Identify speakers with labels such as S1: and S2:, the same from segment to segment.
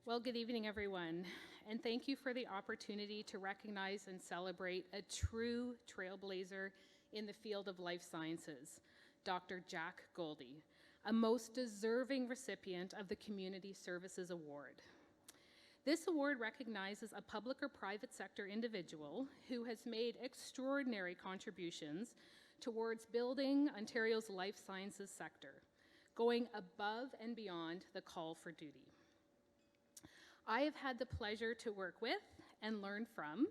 S1: Well, good evening, everyone, and thank you for the opportunity to recognize and celebrate a true trailblazer in the field of life sciences, Dr. Jack Gauldie, a most deserving recipient of the Community Services Award. This award recognizes a public or private sector individual who has made extraordinary contributions towards building Ontario's life sciences sector, going above and beyond the call for duty. I have had the pleasure to work with and learn from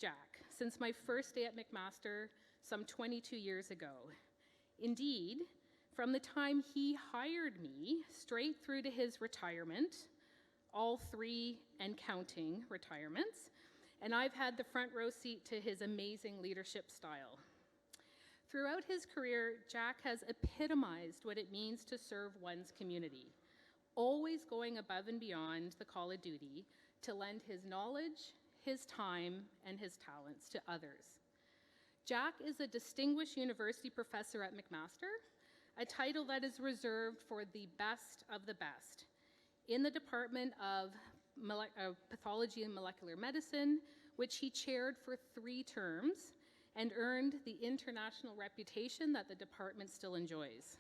S1: Jack since my first day at McMaster some 22 years ago. Indeed, from the time he hired me straight through to his retirement, all 3 and counting retirements, and I've had the front row seat to his amazing leadership style. Throughout his career, Jack has epitomized what it means to serve one's community, always going above and beyond the call of duty to lend his knowledge, his time, and his talents to others. Jack is a distinguished university professor at McMaster, a title that is reserved for the best of the best in the Department of Pathology and Molecular Medicine, which he chaired for 3 terms and earned the international reputation that the department still enjoys.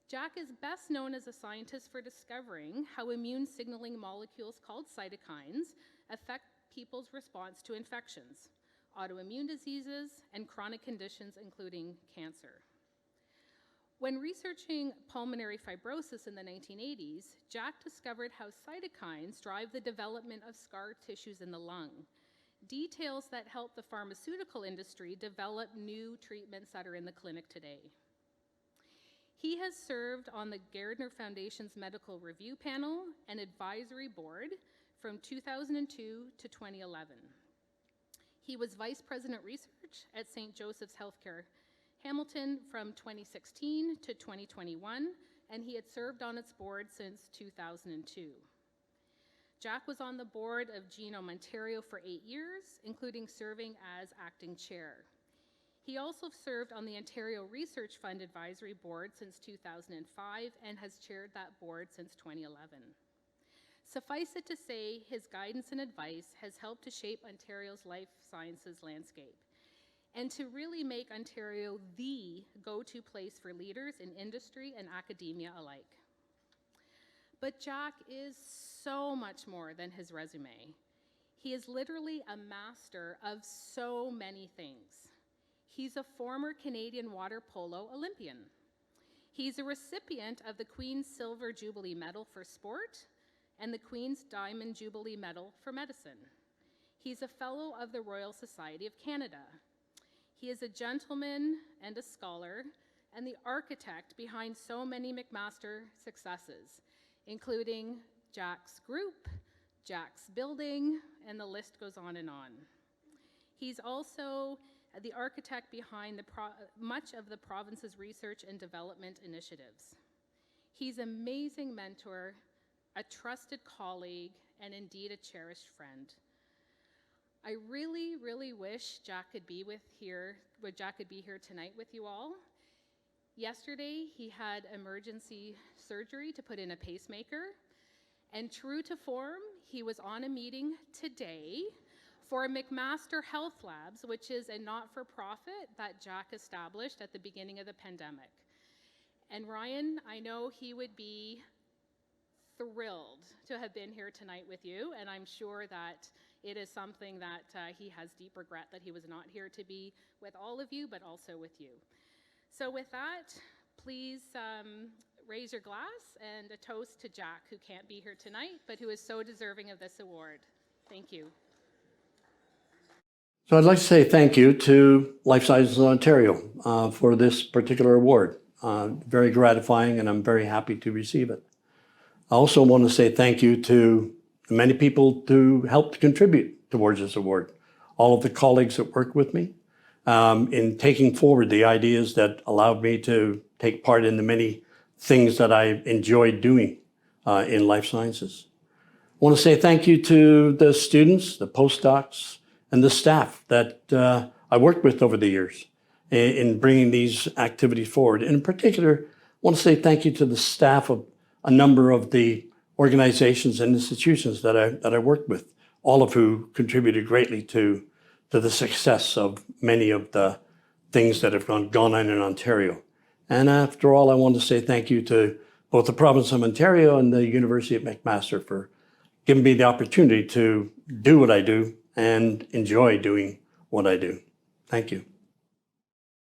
S1: Jack is best known as a scientist for discovering how immune signaling molecules called cytokines affect people's response to infections, autoimmune diseases, and chronic conditions including cancer. When researching pulmonary fibrosis in the 1980s, Jack discovered how cytokines drive the development of scar tissues in the lung, details that help the pharmaceutical industry develop new treatments that are in the clinic today. He has served on the Gairdner Foundation's Medical Review Panel and Advisory Board from 2002 to 2011. He was Vice President Research at St. Joseph's Healthcare Hamilton from 2016 to 2021, and he had served on its board since 2002. Jack was on the board of Genome Ontario for 8 years, including serving as acting chair. He also served on the Ontario Research Fund Advisory Board since 2005 and has chaired that board since 2011. Suffice it to say, his guidance and advice has helped to shape Ontario's life sciences landscape and to really make Ontario the go-to place for leaders in industry and academia alike. But Jack is so much more than his resume. He is literally a master of so many things. He's a former Canadian water polo Olympian. He's a recipient of the Queen's Silver Jubilee Medal for Sport and the Queen's Diamond Jubilee Medal for Medicine. He's a fellow of the Royal Society of Canada. He is a gentleman and a scholar and the architect behind so many McMaster successes, including Jack's Group, Jack's Building, and the list goes on and on. He's also the architect behind much of the province's research and development initiatives. He's an amazing mentor, a trusted colleague, and indeed a cherished friend. I really, really wish Jack could be here tonight with you all. Yesterday, he had emergency surgery to put in a pacemaker, and true to form, he was on a meeting today for McMaster Health Labs, which is a not-for-profit that Jack established at the beginning of the pandemic. And Ryan, I know he would be thrilled to have been here tonight with you, and I'm sure that it is something that he has deep regret that he was not here to be with all of you, but also with you. So with that, please raise your glass and a toast to Jack, who can't be here tonight, but who is so deserving of this award. Thank you.
S2: So I'd like to say thank you to Life Sciences Ontario for this particular award. Very gratifying, and I'm very happy to receive it. I also want to say thank you to many people who helped contribute towards this award. All of the colleagues that worked with me in taking forward the ideas that allowed me to take part in the many things that I enjoyed doing in life sciences. I want to say thank you to the students, the postdocs, and the staff that I worked with over the years in bringing these activities forward. And in particular, I want to say thank you to the staff of a number of the organizations and institutions that I worked with, all of who contributed greatly to the success of many of the things that have gone on in Ontario. And after all, I want to say thank you to both the province of Ontario and the University of McMaster for giving me the opportunity to do what I do and enjoy doing what I do. Thank you.